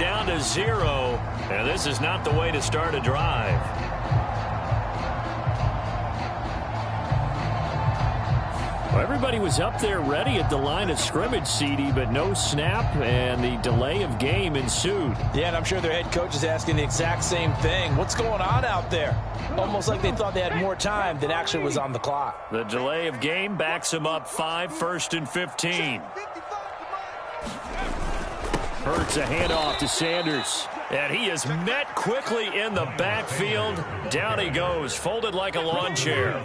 down to 0, and this is not the way to start a drive. Well, everybody was up there ready at the line of scrimmage, CD, but no snap, and the delay of game ensued. Yeah, and I'm sure their head coach is asking the exact same thing. What's going on out there? Almost like they thought they had more time than actually was on the clock. The delay of game backs them up 5, 1st and 15. Hurts a handoff to Sanders. And he is met quickly in the backfield. Down he goes, folded like a lawn chair.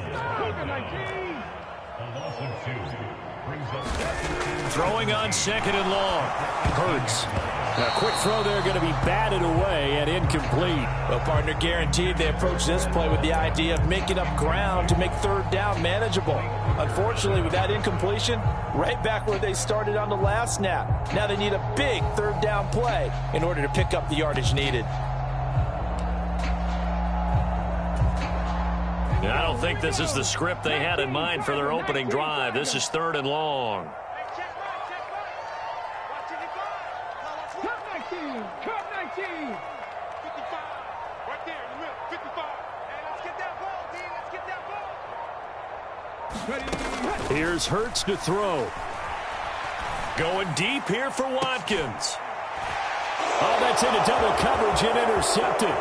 Throwing on 2nd and long. Hurts. A quick throw there going to be batted away and incomplete. Well, partner, guaranteed they approach this play with the idea of making up ground to make 3rd down manageable. Unfortunately, with that incompletion, right back where they started on the last snap. Now they need a big 3rd down play in order to pick up the yardage needed. I don't think this is the script they had in mind for their opening drive. This is 3rd and long. Here's Hurts to throw. Going deep here for Watkins. Oh, that's into double coverage and intercepted.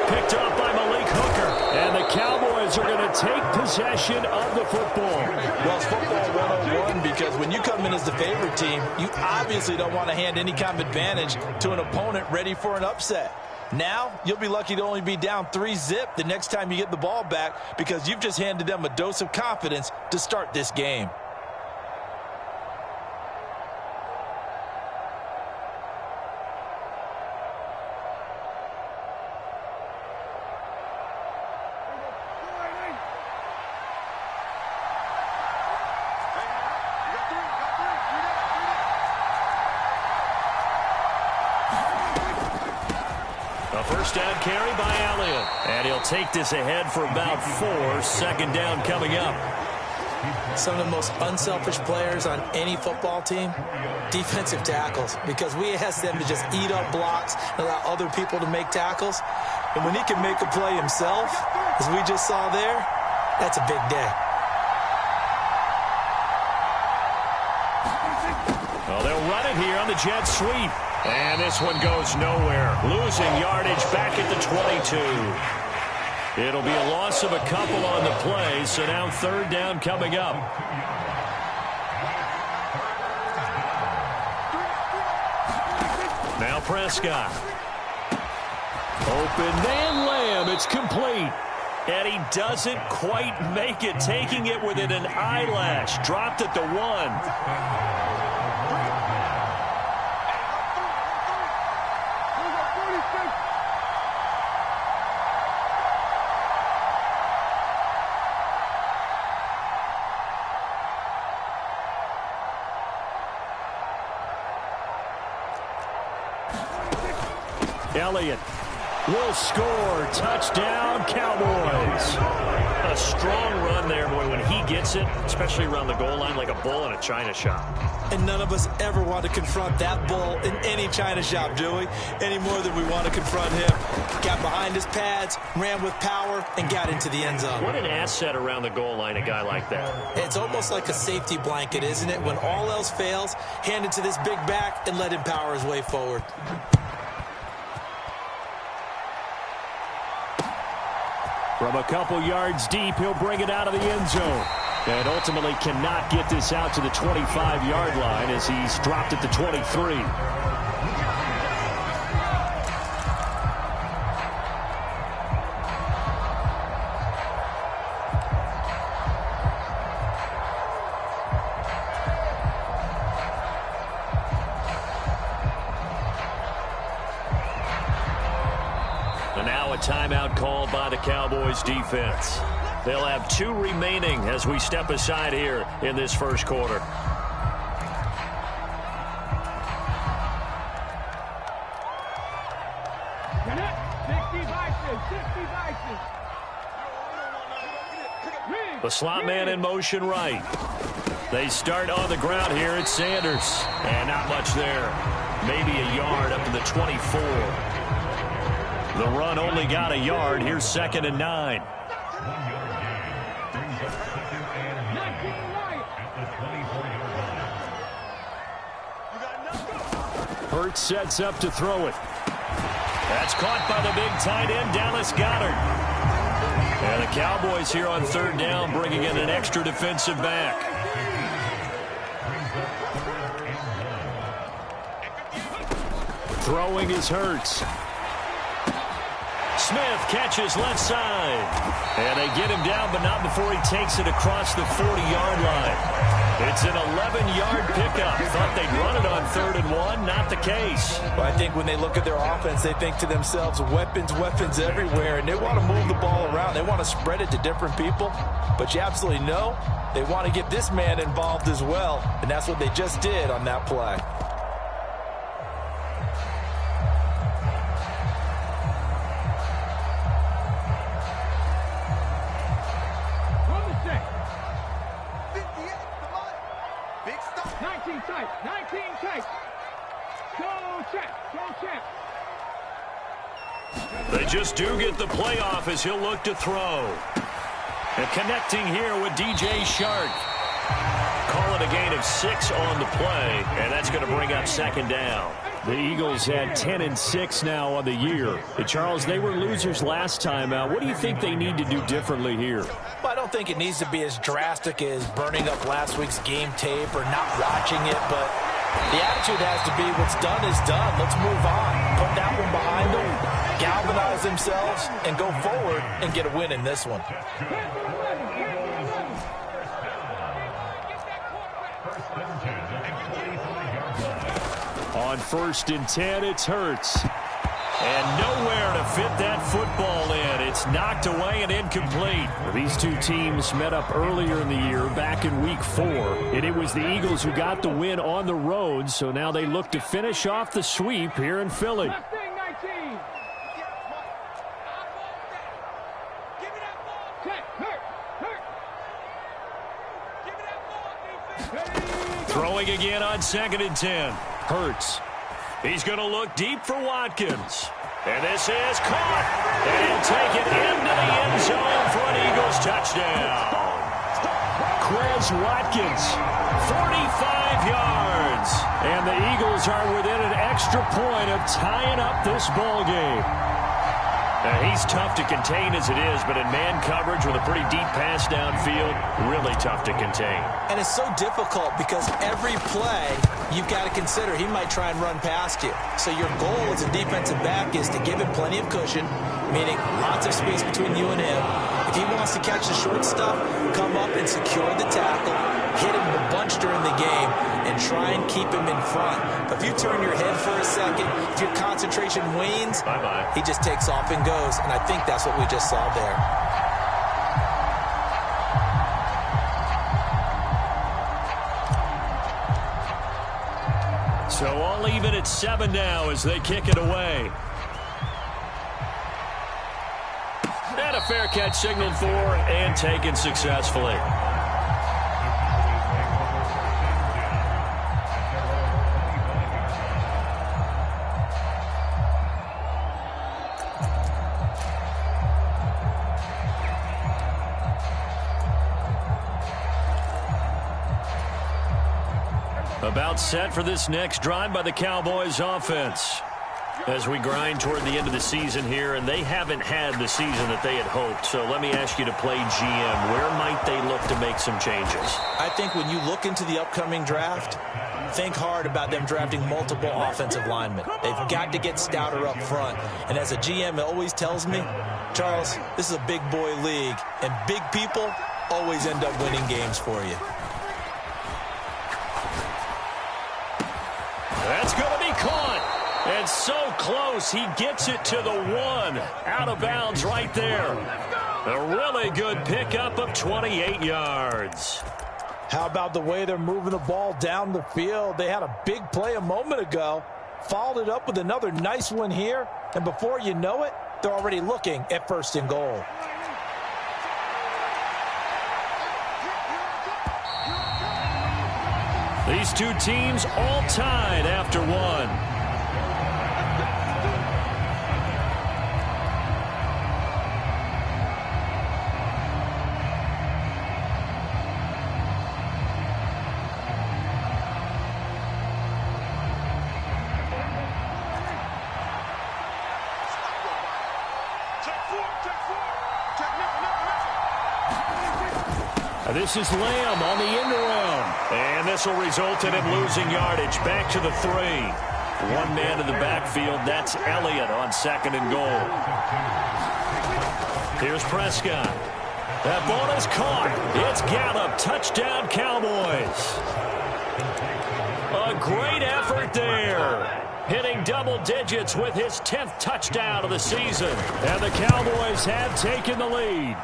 Picked off by Malik Hooker. And the Cowboys are going to take possession of the football. Well, it's football 101 because when you come in as the favorite team, you obviously don't want to hand any kind of advantage to an opponent ready for an upset. Now, you'll be lucky to only be down 3-zip the next time you get the ball back because you've just handed them a dose of confidence to start this game. Down carry by Elliott. And he'll take this ahead for about 4. 2nd down coming up. Some of the most unselfish players on any football team, defensive tackles, because we ask them to just eat up blocks and allow other people to make tackles. And when he can make a play himself, as we just saw there, that's a big day. Well, they'll run it here on the jet sweep. And this one goes nowhere. Losing yardage back at the 22. It'll be a loss of a couple on the play, so now 3rd down coming up. Now Prescott. Open man Lamb. It's complete. And he doesn't quite make it, taking it within an eyelash. Dropped at the 1. Elliott will score. Touchdown, Cowboys. A strong run there, boy, when he gets it, especially around the goal line like a bull in a china shop. And none of us ever want to confront that bull in any china shop, do we? Any more than we want to confront him. Got behind his pads, ran with power, and got into the end zone. What an asset around the goal line, a guy like that. It's almost like a safety blanket, isn't it? When all else fails, hand it to this big back and let him power his way forward. From a couple yards deep, he'll bring it out of the end zone. And ultimately cannot get this out to the 25-yard line as he's dropped at the 23. And now a timeout called by the Cowboys defense. They'll have 2 remaining as we step aside here in this first quarter. The slot man in motion right. They start on the ground here. It's Sanders. And not much there. maybe a yard up to the 24. The run only got a yard. Here's 2nd and 9. Hurts sets up to throw it. That's caught by the big tight end, Dallas Goedert. And the Cowboys here on 3rd down, bringing in an extra defensive back. Throwing is Hurts. Smith catches left side. And they get him down, but not before he takes it across the 40-yard line. It's an 11-yard pickup. Thought they'd run it on 3rd and 1. Not the case. Well, I think when they look at their offense, they think to themselves, weapons, weapons everywhere. And they want to move the ball around. They want to spread it to different people. But you absolutely know they want to get this man involved as well. And that's what they just did on that play. They just do get the playoff as he'll look to throw. And connecting here with DJ Shark. Call it a gain of 6 on the play, and that's going to bring up 2nd down. The Eagles had 10-6 now on the year. Charles, they were losers last time out. What do you think they need to do differently here? Well, I don't think it needs to be as drastic as burning up last week's game tape or not watching it, but the attitude has to be what's done is done. Let's move on. Put that one behind them, galvanize themselves, and go forward and get a win in this one. On 1st and 10, it's Hurts. And nowhere to fit that football in. It's knocked away and incomplete. These two teams met up earlier in the year, back in Week 4. And it was the Eagles who got the win on the road, so now they look to finish off the sweep here in Philly. Throwing again on 2nd and 10. Hurts. He's going to look deep for Watkins. And this is caught. And he'll take it into the end zone for an Eagles touchdown. Quez Watkins, 45 yards. And the Eagles are within an extra point of tying up this ball game. Now, he's tough to contain as it is, but in man coverage with a pretty deep pass downfield, really tough to contain. And it's so difficult because every play you've got to consider he might try and run past you. So your goal as a defensive back is to give him plenty of cushion, meaning lots of space between you and him. If he wants to catch the short stuff, come up and secure the tackle, hit him a bunch during the game, and try and keep him in front. But if you turn your head for a second, if your concentration wanes, bye-bye, he just takes off and goes. And I think that's what we just saw there. So all even at 7 now as they kick it away. And a fair catch signaled for and taken successfully. About set for this next drive by the Cowboys offense. As we grind toward the end of the season here, and they haven't had the season that they had hoped. So let me ask you to play GM. Where might they look to make some changes? I think when you look into the upcoming draft, think hard about them drafting multiple offensive linemen. They've got to get stouter up front. And as a GM, it always tells me, Charles, this is a big boy league, and big people always end up winning games for you. That's going to be caught. And so close, he gets it to the 1. Out of bounds right there. A really good pickup of 28 yards. How about the way they're moving the ball down the field? They had a big play a moment ago, followed it up with another nice one here, and before you know it, they're already looking at 1st and goal. These two teams all tied after 1. This is Lamb on the end around. And this will result in him losing yardage. Back to the 3. One man in the backfield. That's Elliott on 2nd and goal. Here's Prescott. That ball is caught. It's Gallup. Touchdown, Cowboys. A great effort there. Hitting double digits with his 10th touchdown of the season. And the Cowboys have taken the lead.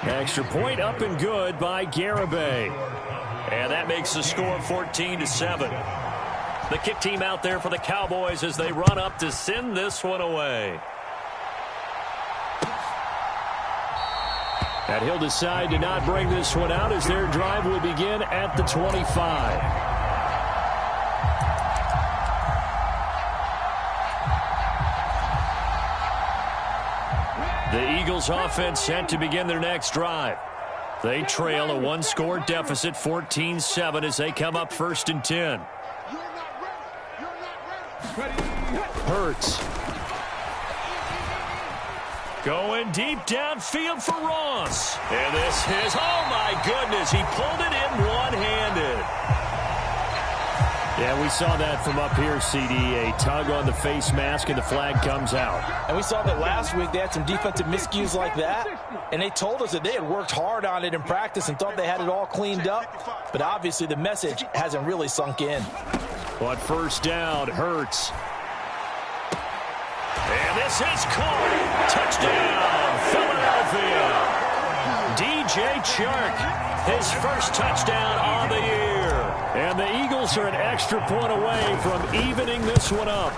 Extra point up and good by Garibay. And that makes the score 14-7. The kick team out there for the Cowboys as they run up to send this one away. And he'll decide to not bring this one out as their drive will begin at the 25. The Eagles offense set to begin their next drive. They trail a one-score deficit, 14-7, as they come up 1st and 10. Hurts. Going deep downfield for Ross. And this is, oh my goodness, he pulled it in one-handed. Yeah, we saw that from up here, CD. A tug on the face mask, and the flag comes out. And we saw that last week. They had some defensive miscues like that, and they told us that they had worked hard on it in practice and thought they had it all cleaned up. But obviously the message hasn't really sunk in. But 1st down, Hurts. And this is caught. Touchdown, Philadelphia. DJ Chark, his 1st touchdown on the year. And the Eagles are an extra point away from evening this one up.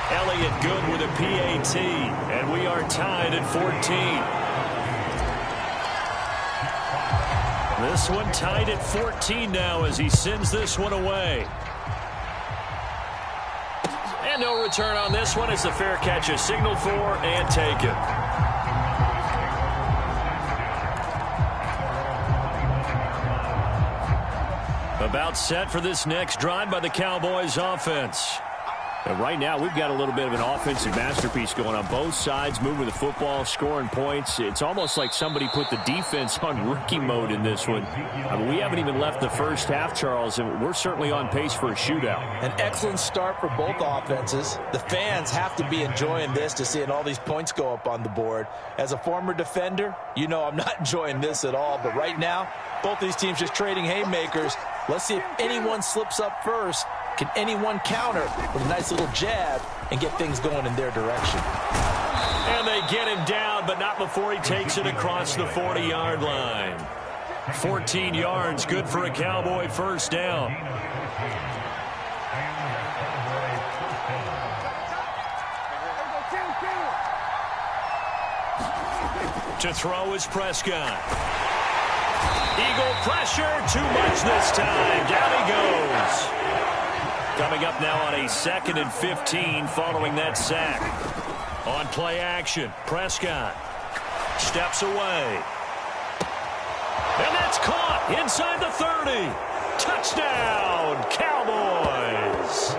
Elliott good with a PAT. And we are tied at 14. This one tied at 14 now as he sends this one away. And no return on this one as the fair catch is signaled for and taken. About set for this next drive by the Cowboys offense. And right now, we've got a little bit of an offensive masterpiece going on both sides, moving the football, scoring points. It's almost like somebody put the defense on rookie mode in this one. I mean, we haven't even left the first half, Charles, and we're certainly on pace for a shootout. An excellent start for both offenses. The fans have to be enjoying this to seeing all these points go up on the board. As a former defender, you know I'm not enjoying this at all. But right now, both these teams just trading haymakers. Let's see if anyone slips up first. Can anyone counter with a nice little jab and get things going in their direction? And they get him down, but not before he takes it across the 40-yard line. 14 yards, good for a Cowboy 1st down. To throw is Prescott. Eagle pressure, too much this time. Down he goes. Coming up now on a 2nd and 15 following that sack. On play action, Prescott steps away. And that's caught inside the 30. Touchdown, Cowboys.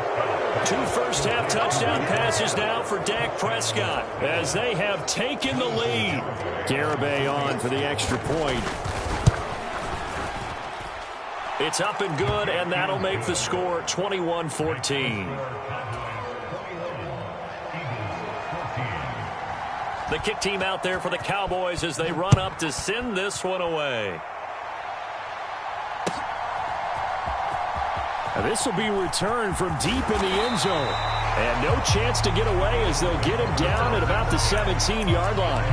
2 first-half touchdown passes now for Dak Prescott as they have taken the lead. Garibay on for the extra point. It's up and good, and that'll make the score 21-14. The kick team out there for the Cowboys as they run up to send this one away. Now this will be returned from deep in the end zone. And no chance to get away as they'll get him down at about the 17-yard line.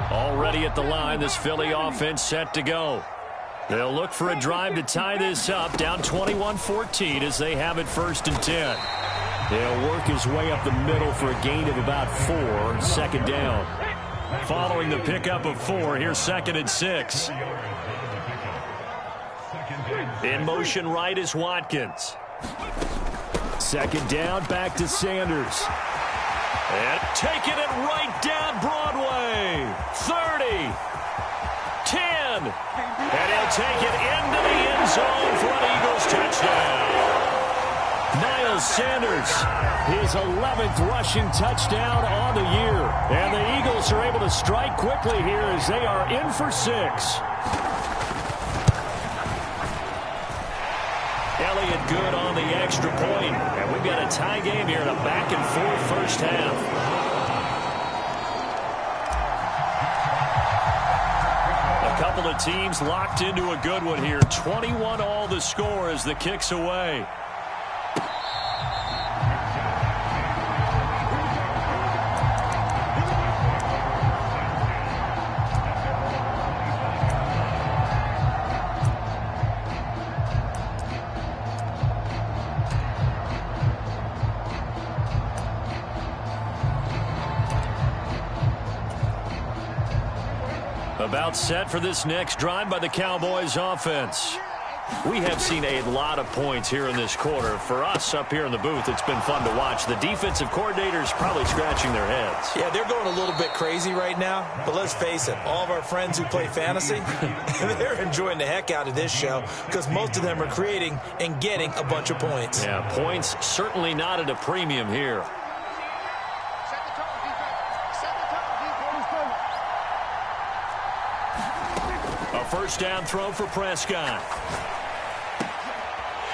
Already at the line, this Philly offense set to go. They'll look for a drive to tie this up, down 21-14 as they have it 1st and 10. They'll work his way up the middle for a gain of about 4, 2nd down. Following the pickup of 4, here's 2nd and 6. In motion right is Watkins. 2nd down, back to Sanders. And taking it right down Broadway. 30. 10. And he'll take it into the end zone for an Eagles touchdown. Niles Miles Sanders, his 11th rushing touchdown on the year. And the Eagles are able to strike quickly here as they are in for 6. Elliott good on the extra point. And we've got a tie game here in a back-and-forth first half. A couple of teams locked into a good one here. 21 all the score as the kick's away. About set for this next drive by the Cowboys offense. We have seen a lot of points here in this quarter. For us up here in the booth, it's been fun to watch. The defensive coordinators probably scratching their heads. Yeah, they're going a little bit crazy right now. But let's face it, all of our friends who play fantasy, they're enjoying the heck out of this show because most of them are creating and getting a bunch of points. Yeah, points certainly not at a premium here. First down throw for Prescott.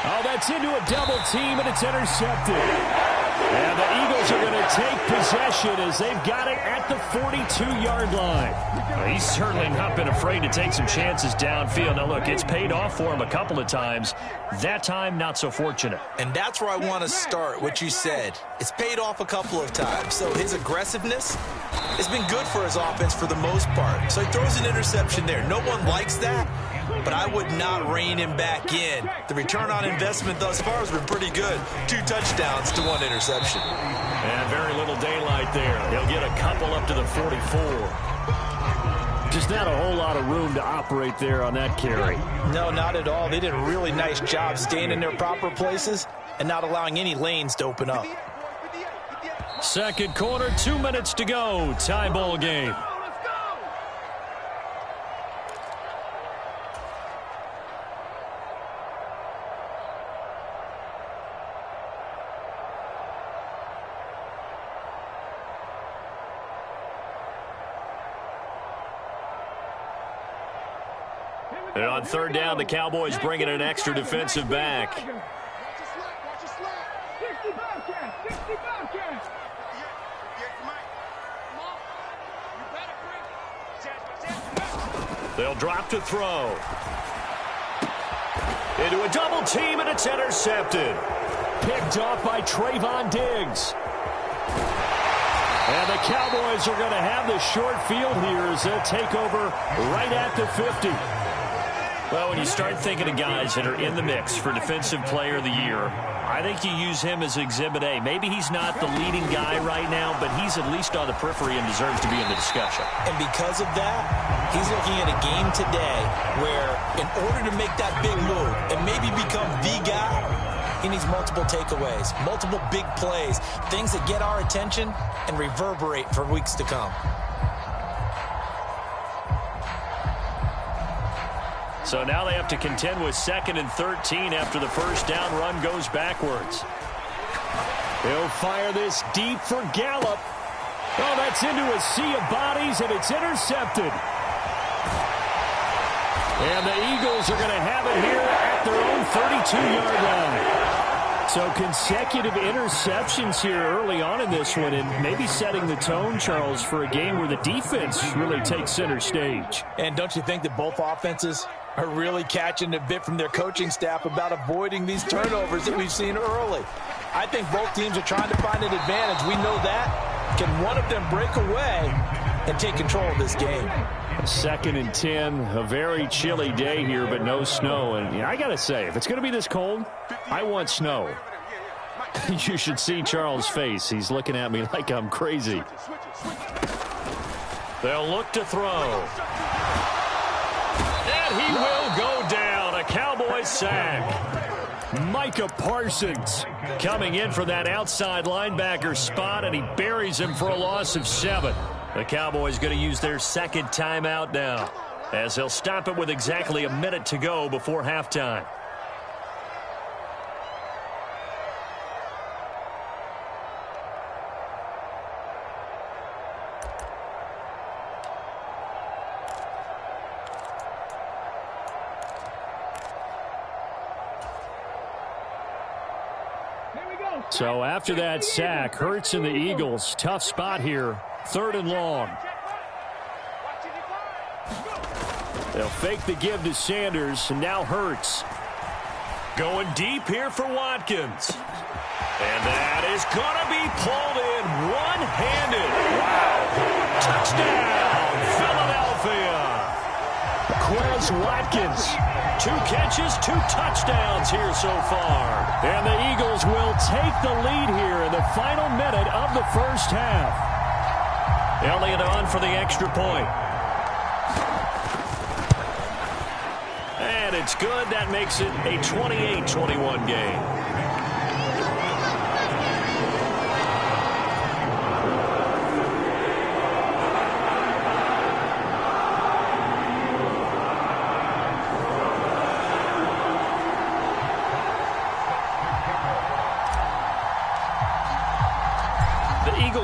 Oh, that's into a double team, and it's intercepted. And the Eagles are going to take possession as they've got it at the 42-yard line. Well, he's certainly not been afraid to take some chances downfield. Now, look, it's paid off for him a couple of times. That time, not so fortunate. And that's where I want to start, what you said. It's paid off a couple of times. So his aggressiveness has been good for his offense for the most part. So he throws an interception there. No one likes that, but I would not rein him back in. The return on investment thus far has been pretty good. 2 touchdowns to 1 interception. And very little daylight there. He'll get a couple up to the 44. Just not a whole lot of room to operate there on that carry. No, not at all. They did a really nice job staying in their proper places and not allowing any lanes to open up. Second quarter, 2 minutes to go. Tie ball game. And on third down, the Cowboys bring in an extra defensive back. They'll drop to throw. Into a double team, and it's intercepted. Picked off by Trayvon Diggs. And the Cowboys are going to have the short field here as they'll take over right at the 50. Well, when you start thinking of guys that are in the mix for Defensive Player of the Year, I think you use him as Exhibit A. Maybe he's not the leading guy right now, but he's at least on the periphery and deserves to be in the discussion. And because of that, he's looking at a game today where in order to make that big move and maybe become the guy, he needs multiple takeaways, multiple big plays, things that get our attention and reverberate for weeks to come. So now they have to contend with 2nd and 13 after the first down run goes backwards. He'll fire this deep for Gallup. Oh, that's into a sea of bodies, and it's intercepted. And the Eagles are going to have it here at their own 32-yard line. So consecutive interceptions here early on in this one, and maybe setting the tone, Charles, for a game where the defense really takes center stage. And don't you think that both offenses are really catching a bit from their coaching staff about avoiding these turnovers that we've seen early? I think both teams are trying to find an advantage. We know that. Can one of them break away and take control of this game? 2nd and 10, a very chilly day here, but no snow. And I got to say, if it's going to be this cold, I want snow. You should see Charles' face. He's looking at me like I'm crazy. They'll look to throw. And he will go down. A Cowboys sack. Micah Parsons coming in for that outside linebacker spot, and he buries him for a loss of 7. The Cowboys going to use their second timeout now, as they'll stop it with exactly a minute to go before halftime. So after that sack, Hurts and the Eagles, tough spot here, 3rd and long. They'll fake the give to Sanders, and now Hurts. Going deep here for Watkins. And that is going to be pulled in one-handed. Wow. Touchdown, Philadelphia. Quez Watkins. 2 catches, 2 touchdowns here so far. And the Eagles will take the lead here in the final minute of the first half. Elliott on for the extra point. And it's good. That makes it a 28-21 game.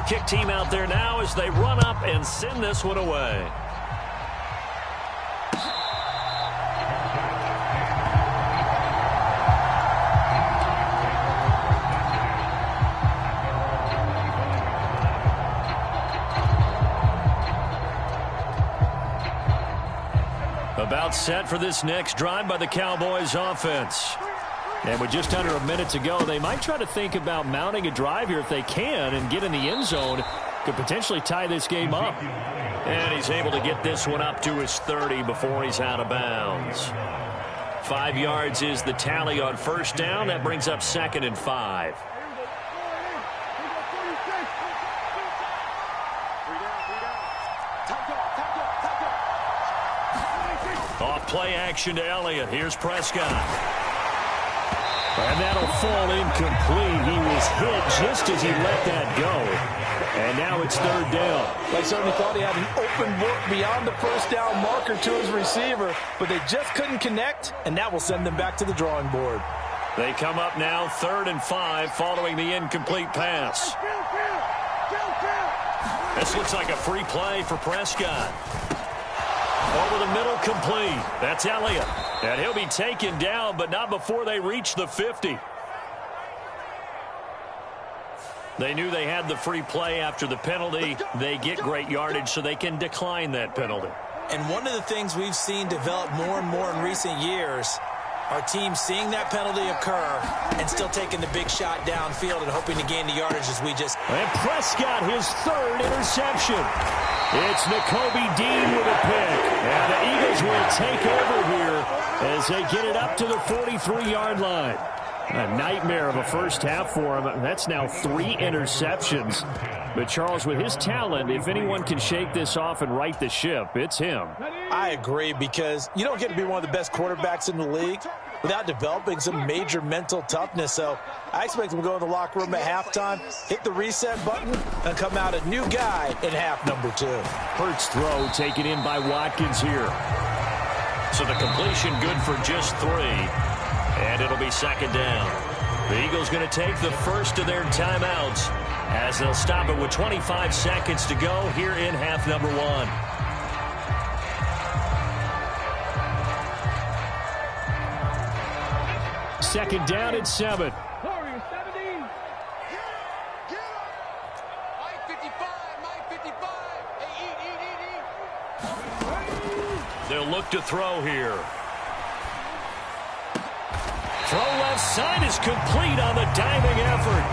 Kick team out there now as they run up and send this one away. About set for this next drive by the Cowboys offense. And with just under a minute to go, they might try to think about mounting a drive here if they can and get in the end zone. Could potentially tie this game up. And he's able to get this one up to his 30 before he's out of bounds. 5 yards is the tally on first down. That brings up 2nd and 5. Off play action to Elliott. Here's Prescott. And that'll fall incomplete. He was hit just as he let that go. And now it's 3rd down. They certainly thought he had an open look beyond the first down marker to his receiver, but they just couldn't connect, and that will send them back to the drawing board. They come up now 3rd and 5 following the incomplete pass. This looks like a free play for Prescott. Over the middle, complete. That's Elliott. And he'll be taken down, but not before they reach the 50. They knew they had the free play after the penalty. They get great yardage, so they can decline that penalty. And one of the things we've seen develop more and more in recent years are teams seeing that penalty occur and still taking the big shot downfield and hoping to gain the yardage as we just... And Prescott, his 3rd interception. It's Nakobe Dean with a pick. And the Eagles will take over here as they get it up to the 43-yard line. A nightmare of a first half for him. That's now 3 interceptions. But Charles, with his talent, if anyone can shake this off and right the ship, it's him. I agree, because you don't get to be one of the best quarterbacks in the league without developing some major mental toughness. So I expect him to go in the locker room at halftime, hit the reset button, and come out a new guy in half number 2. Hurts throw taken in by Watkins here. So the completion good for just 3. And it'll be 2nd down. The Eagles going to take the first of their timeouts as they'll stop it with 25 seconds to go here in half number 1. Second down at 7. They'll look to throw here. Throw left side is complete on the diving effort.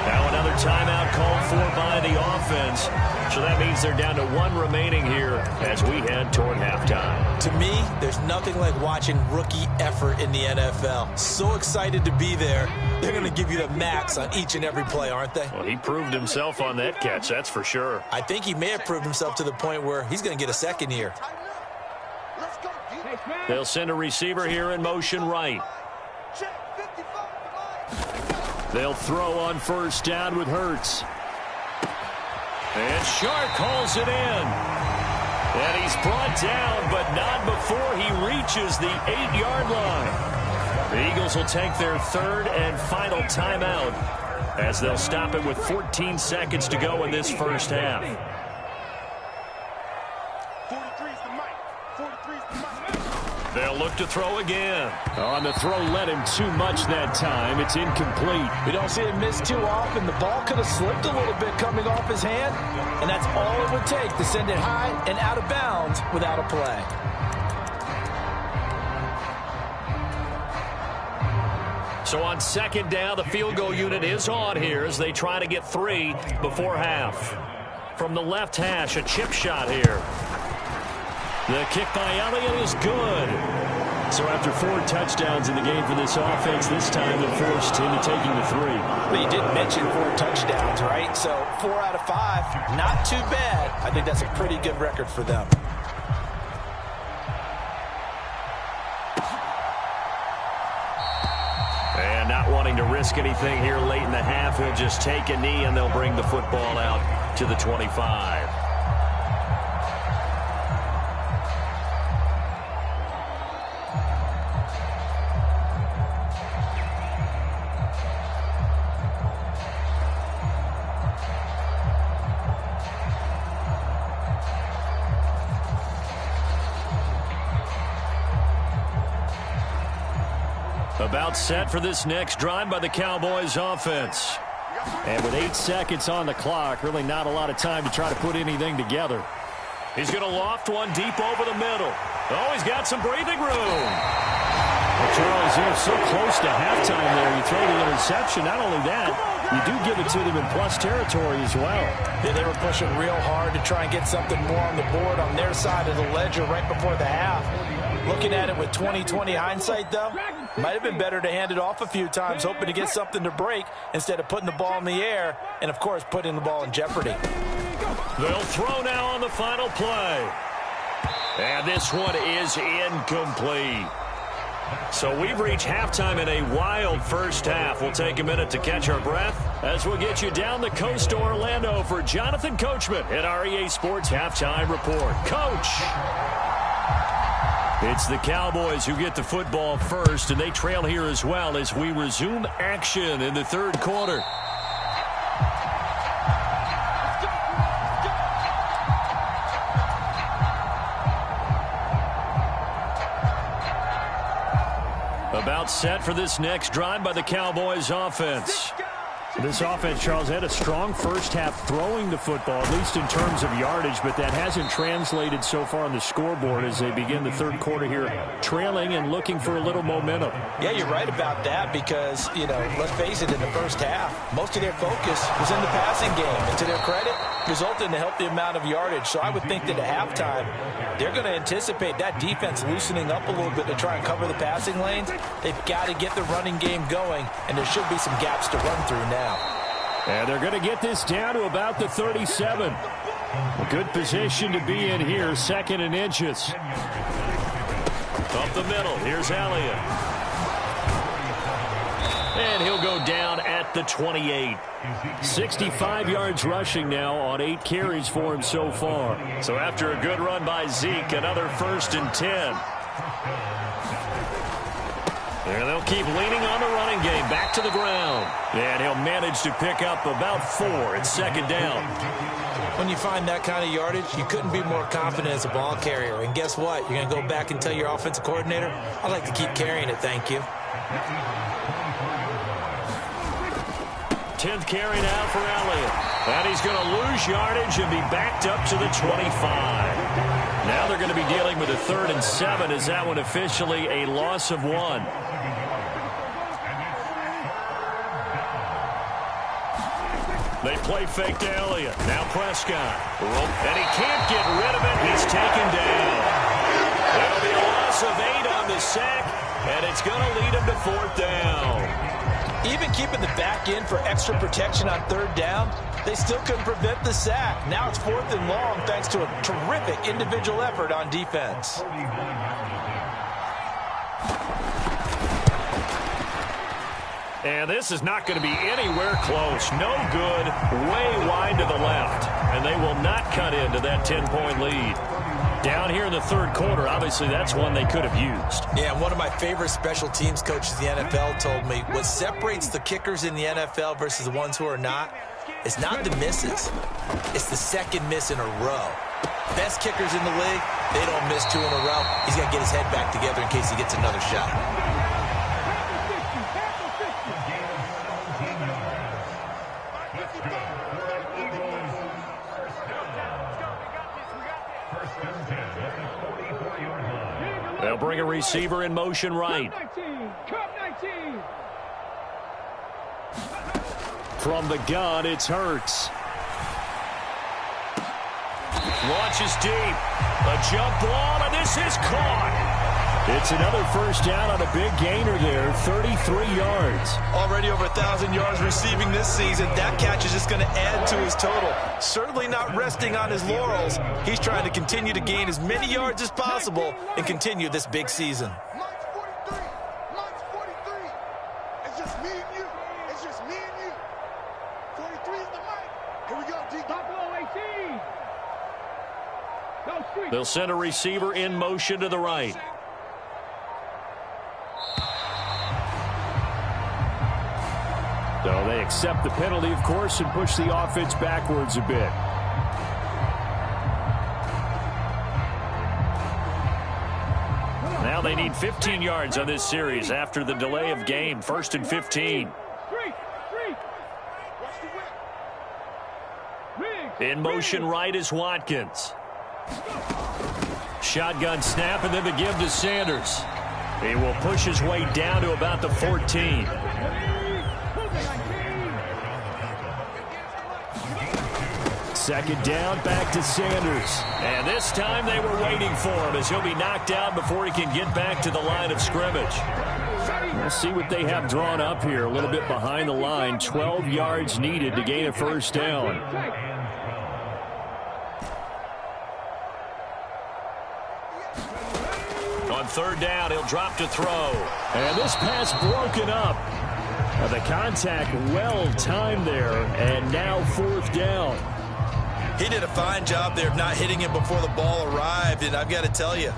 Now another timeout called for by the offense. So that means they're down to 1 remaining here as we head toward halftime. To me, there's nothing like watching rookie effort in the NFL. So excited to be there. They're going to give you the max on each and every play, aren't they? Well, he proved himself on that catch, that's for sure. I think he may have proved himself to the point where he's going to get a second here. They'll send a receiver here in motion right. They'll throw on first down with Hurts. And Shark calls it in. And he's brought down, but not before he reaches the 8-yard line. The Eagles will take their 3rd and final timeout as they'll stop it with 14 seconds to go in this first half. They'll They'll look to throw again. Oh, and the throw led him too much that time. It's incomplete. We don't see him miss too often. The ball could have slipped a little bit coming off his hand, and that's all it would take to send it high and out of bounds without a play. So on second down, the field goal unit is on here as they try to get 3 before half. From the left hash, a chip shot here. The kick by Elliott is good. So after 4 touchdowns in the game for this offense, this time they're forced into taking the 3. Well, you did mention 4 touchdowns, right? So 4 out of 5, not too bad. I think that's a pretty good record for them. And not wanting to risk anything here late in the half, he'll just take a knee and they'll bring the football out to the 25. About set for this next drive by the Cowboys offense. And with 8 seconds on the clock, really not a lot of time to try to put anything together. He's going to loft one deep over the middle. Oh, he's got some breathing room. Well, Charles, you're so close to halftime there. You throw the interception. Not only that, you do give it to them in plus territory as well. Yeah, they were pushing real hard to try and get something more on the board on their side of the ledger right before the half. Looking at it with 20/20 hindsight, though, might have been better to hand it off a few times, hoping to get something to break instead of putting the ball in the air and, of course, putting the ball in jeopardy. They'll throw now on the final play. And this one is incomplete. So we've reached halftime in a wild first half. We'll take a minute to catch our breath as we'll get you down the coast to Orlando for Jonathan Coachman at our EA Sports Halftime Report. Coach! It's the Cowboys who get the football first, and they trail here as well as we resume action in the third quarter. About set for this next drive by the Cowboys offense. This offense, Charles, had a strong first half throwing the football, at least in terms of yardage, but that hasn't translated so far on the scoreboard as they begin the third quarter here, trailing and looking for a little momentum. Yeah, you're right about that because, you know, let's face it, in the first half, most of their focus was in the passing game. And to their credit, resulted in a healthy amount of yardage. So I would think that at halftime, they're going to anticipate that defense loosening up a little bit to try and cover the passing lanes. They've got to get the running game going, and there should be some gaps to run through now. And they're going to get this down to about the 37. A good position to be in here, 2nd and inches. Up the middle, here's Elliott. And he'll go down at the 28. 65 yards rushing now on 8 carries for him so far. So after a good run by Zeke, another 1st and 10. And they'll keep leaning on the running game. Back to the ground. And he'll manage to pick up about 4. It's 2nd down. When you find that kind of yardage, you couldn't be more confident as a ball carrier. And guess what? You're going to go back and tell your offensive coordinator, I'd like to keep carrying it, thank you. 10th carry now for Elliott. And he's going to lose yardage and be backed up to the 25. Now they're going to be dealing with a 3rd and 7 as that one officially a loss of 1. They play fake to Elliott. Now Prescott. And he can't get rid of it. He's taken down. That'll be a loss of 8 on the sack, and it's going to lead him to 4th down. Even keeping the back end for extra protection on 3rd down, they still couldn't prevent the sack. Now it's 4th and long thanks to a terrific individual effort on defense. And this is not going to be anywhere close. No good, way wide to the left. And they will not cut into that 10-point lead. Down here in the third quarter, obviously that's one they could have used. Yeah, one of my favorite special teams coaches in the NFL told me what separates the kickers in the NFL versus the ones who are not, it's not the misses. It's the second miss in a row. Best kickers in the league, they don't miss 2 in a row. He's got to get his head back together in case he gets another shot. They'll bring a receiver in motion right. From the gun, it's Hurts. Launches deep. A jump ball, and this is caught. It's another first down on a big gainer there, 33 yards. Already over 1,000 yards receiving this season. That catch is just going to add to his total. Certainly not resting on his laurels. He's trying to continue to gain as many yards as possible and continue this big season. March 43. March 43. It's just me and you. It's just me and you. 43 is the mic. Here we go, D. Buffalo 18. They'll send a receiver in motion to the right. So they accept the penalty, of course, and push the offense backwards a bit. Now they need 15 yards on this series after the delay of game. 1st and 15. In motion right is Watkins. Shotgun snap, and then the give to Sanders. He will push his way down to about the 14. Second down, back to Sanders. And this time they were waiting for him as he'll be knocked out before he can get back to the line of scrimmage. We'll see what they have drawn up here. A little bit behind the line. 12 yards needed to gain a first down. On 3rd down, he'll drop to throw. And this pass broken up. The contact well timed there, and now 4th down. He did a fine job there of not hitting him before the ball arrived, and I've got to tell you,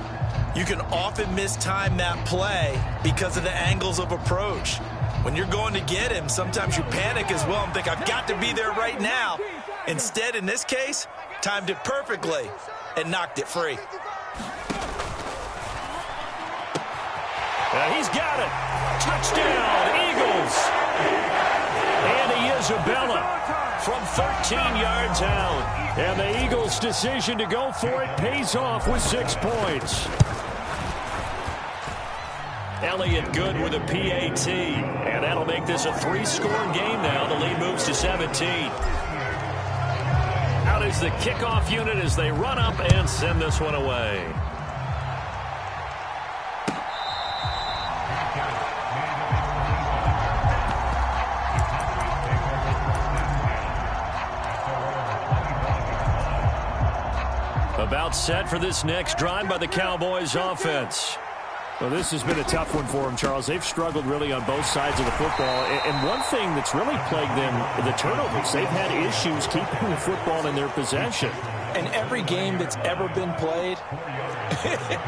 you can often mistime that play because of the angles of approach. When you're going to get him, sometimes you panic as well and think, I've got to be there right now. Instead, in this case, timed it perfectly and knocked it free. He's got it. Touchdown, Eagles. And Isabella from 13 yards out. And the Eagles' decision to go for it pays off with 6 points. Elliott good with a PAT. And that'll make this a 3-score game now. The lead moves to 17. Out is the kickoff unit as they run up and send this one away. About set for this next drive by the Cowboys offense. Well, this has been a tough one for them, Charles. They've struggled really on both sides of the football. And one thing that's really plagued them, the turnovers. They've had issues keeping the football in their possession. In every game that's ever been played,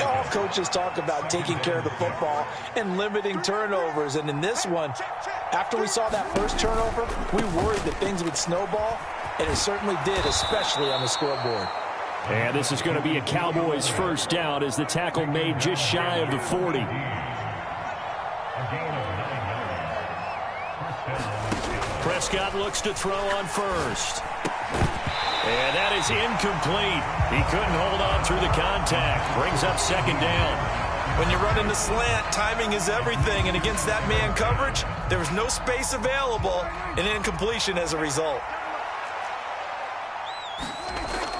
all coaches talk about taking care of the football and limiting turnovers. And in this one, after we saw that first turnover, we worried that things would snowball, and it certainly did, especially on the scoreboard. And this is going to be a Cowboys first down as the tackle made just shy of the 40. Prescott looks to throw on first. And that is incomplete. He couldn't hold on through the contact. Brings up 2nd down. When you run in the slant, timing is everything. And against that man coverage, there was no space available, and incompletion as a result.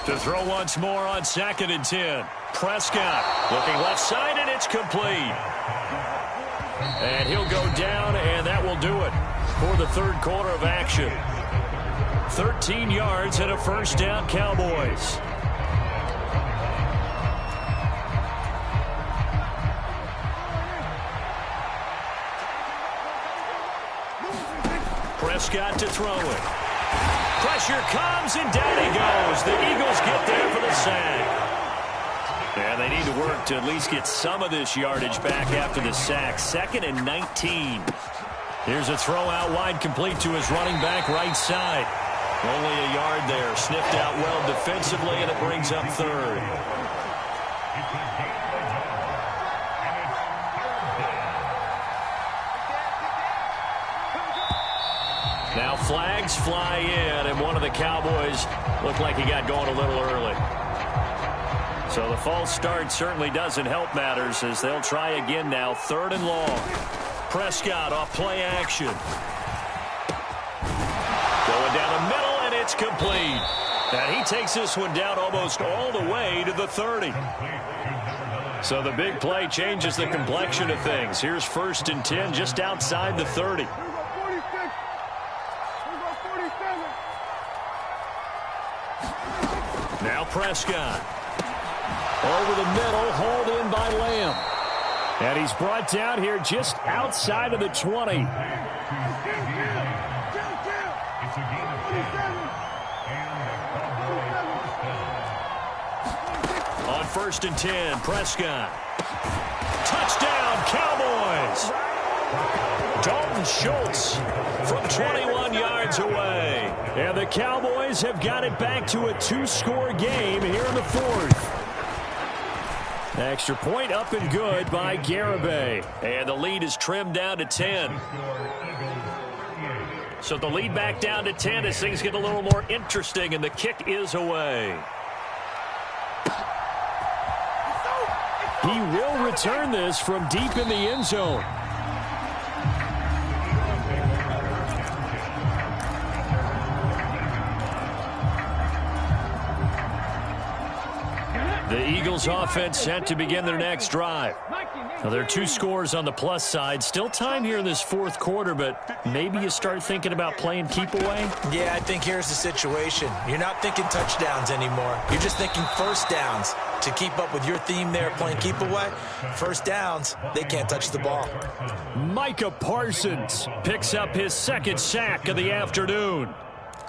To throw once more on 2nd and 10. Prescott looking left side, and it's complete. And he'll go down, and that will do it for the 3rd quarter of action. 13 yards and a first down, Cowboys. Prescott to throw it. Pressure comes, and down he goes. The Eagles get there for the sack. And they need to work to at least get some of this yardage back after the sack. 2nd and 19. Here's a throw out wide, complete to his running back right side. Only a yard there. Sniffed out well defensively, and it brings up third. Now flags fly in, and one of the Cowboys looked like he got going a little early. So the false start certainly doesn't help matters as they'll try again now. 3rd and long. Prescott off play action. Going down the middle, and it's complete. And he takes this one down almost all the way to the 30. So the big play changes the complexion of things. Here's 1st and 10 just outside the 30. Now Prescott. Over the middle, hauled in by Lamb. And he's brought down here just outside of the 20. On 1st and 10, Prescott. Touchdown, Cowboys! Dalton Schultz from 21 yards away. And the Cowboys have got it back to a 2-score game here in the 4th. Extra point up and good by Garibay. And the lead is trimmed down to 10. So the lead back down to 10 as things get a little more interesting, and the kick is away. He will return this from deep in the end zone. The Eagles offense set to begin their next drive. Now, there are 2 scores on the plus side. Still time here in this 4th quarter, but maybe you start thinking about playing keep away? Yeah, I think here's the situation. You're not thinking touchdowns anymore. You're just thinking first downs. To keep up with your theme there, playing keep away, first downs, they can't touch the ball. Micah Parsons picks up his 2nd sack of the afternoon.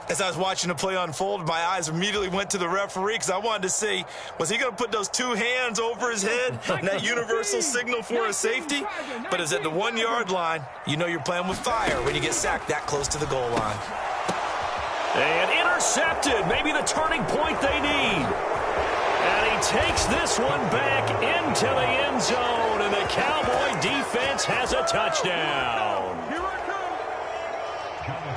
As I was watching the play unfold, my eyes immediately went to the referee because I wanted to see, was he going to put those 2 hands over his head and that universal signal for a safety? But it's at the 1-yard line. You know you're playing with fire when you get sacked that close to the goal line. And intercepted. Maybe the turning point they need. And he takes this one back into the end zone, and the Cowboy defense has a touchdown.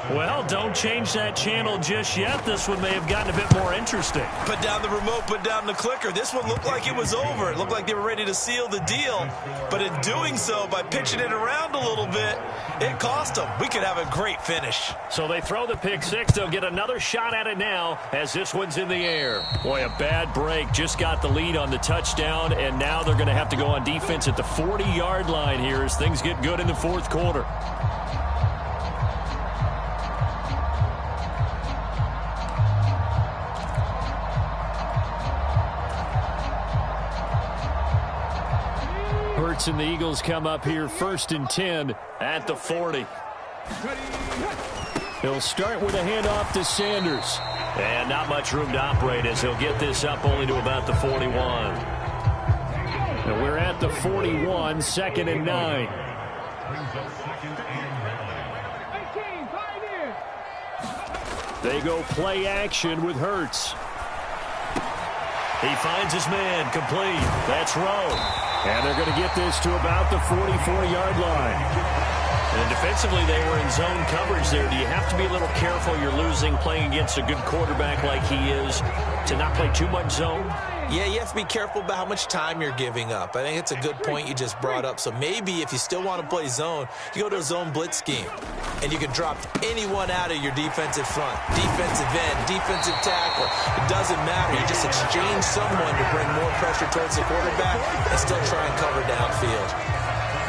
Well, don't change that channel just yet. This one may have gotten a bit more interesting. Put down the remote, put down the clicker. This one looked like it was over. It looked like they were ready to seal the deal. But in doing so, by pitching it around a little bit, it cost them. We could have a great finish. So they throw the pick 6. They'll get another shot at it now as this one's in the air. Boy, a bad break. Just got the lead on the touchdown, and now they're going to have to go on defense at the 40-yard line here as things get good in the 4th quarter. Hurts and the Eagles come up here 1st and 10 at the 40. He'll start with a handoff to Sanders. And not much room to operate as he'll get this up only to about the 41. And we're at the 41, 2nd and 9. They go play action with Hurts. He finds his man, complete. That's Rowe. And they're going to get this to about the 44-yard line. And defensively, they were in zone coverage there. Do you have to be a little careful? You're losing playing against a good quarterback like he is to not play too much zone? Yeah, you have to be careful about how much time you're giving up. I think it's a good point you just brought up. So maybe if you still want to play zone, you go to a zone blitz scheme. And you can drop anyone out of your defensive front. Defensive end, defensive tackle. It doesn't matter. You just exchange someone to bring more pressure towards the quarterback and still try and cover downfield.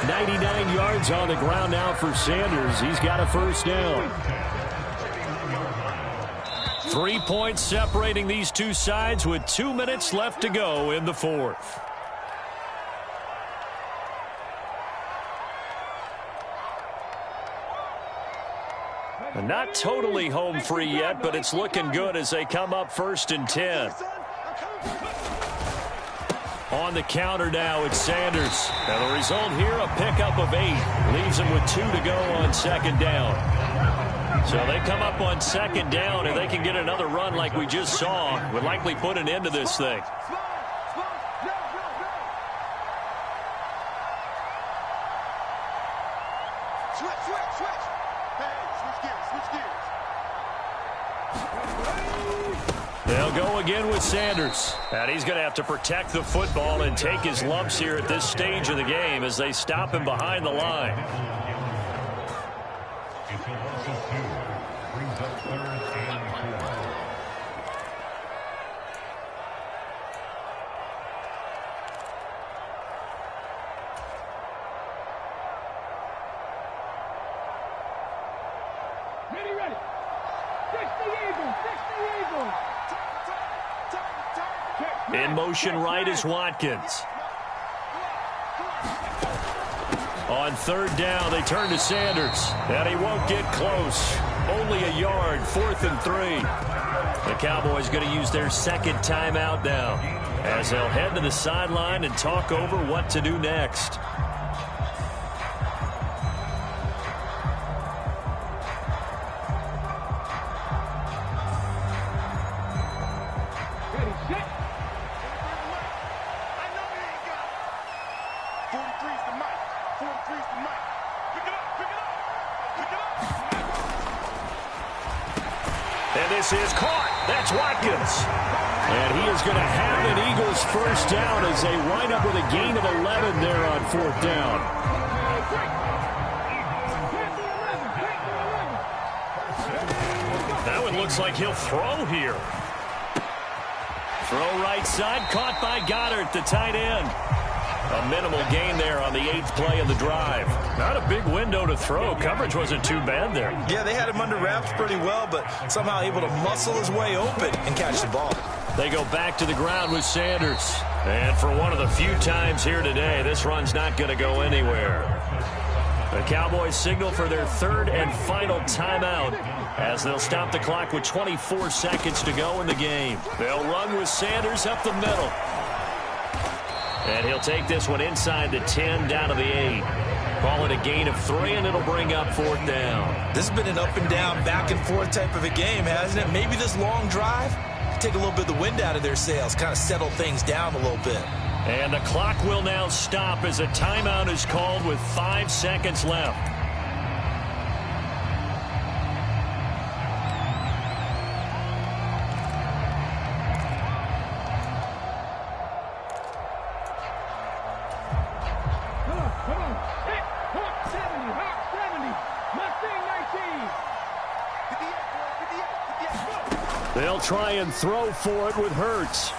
99 yards on the ground now for Sanders. He's got a 1st down. 3 points separating these two sides with 2 minutes left to go in the 4th. Not totally home free yet, but it's looking good as they come up 1st and 10. On the counter now, it's Sanders. Now the result here, a pickup of 8. Leaves him with 2 to go on 2nd down. So they come up on second down, and they can get another run like we just saw. Would likely put an end to this thing. They'll go again with Sanders. And he's going to have to protect the football and take his lumps here at this stage of the game as they stop him behind the line. Brings up 3rd and 4. Ready. Fix the Eagles. In motion right is Watkins. On 3rd down, they turn to Sanders. And he won't get close. Only a yard, 4th and 3. The Cowboys going to use their second timeout now, as they'll head to the sideline and talk over what to do next. And this is caught. That's Watkins. And he is going to have an Eagles first down as they wind up with a gain of 11 there on 4th down. That one looks like he'll throw here. Throw right side, caught by Goddard, the tight end. A minimal gain there on the 8th play of the drive. Not a big window to throw. Coverage wasn't too bad there. Yeah, they had him under wraps pretty well, but somehow able to muscle his way open and catch the ball. They go back to the ground with Sanders. And for one of the few times here today, this run's not going to go anywhere. The Cowboys signal for their 3rd and final timeout as they'll stop the clock with 24 seconds to go in the game. They'll run with Sanders up the middle. And he'll take this one inside the 10 down to the 8. Call it a gain of 3, and it'll bring up 4th down. This has been an up and down, back and forth type of a game, hasn't it? Maybe this long drive, take a little bit of the wind out of their sails, kind of settle things down a little bit. And the clock will now stop as a timeout is called with 5 seconds left. They'll try and throw for it with Hurts.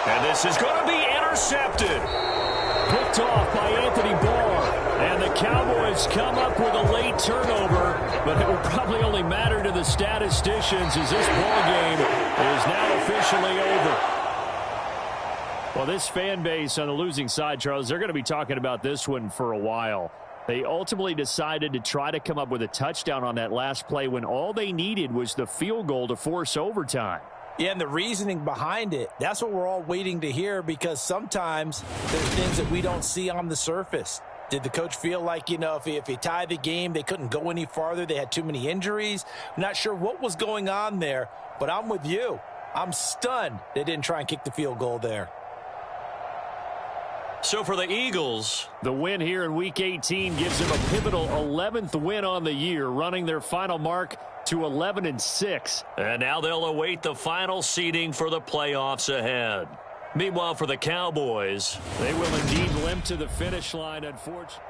And this is going to be intercepted. Picked off by Anthony Barr. And the Cowboys come up with a late turnover, but it will probably only matter to the statisticians as this ball game is now officially over. Well, this fan base on the losing side, Charles, they're going to be talking about this one for a while. They ultimately decided to try to come up with a touchdown on that last play when all they needed was the field goal to force overtime. Yeah, and the reasoning behind it, that's what we're all waiting to hear, because sometimes there's things that we don't see on the surface. Did the coach feel like, if he tied the game, they couldn't go any farther, they had too many injuries? I'm not sure what was going on there, but I'm with you. I'm stunned they didn't try and kick the field goal there. So for the Eagles, the win here in Week 18 gives them a pivotal 11th win on the year, running their final mark to 11-6. And now they'll await the final seeding for the playoffs ahead. Meanwhile, for the Cowboys, they will indeed limp to the finish line, unfortunately.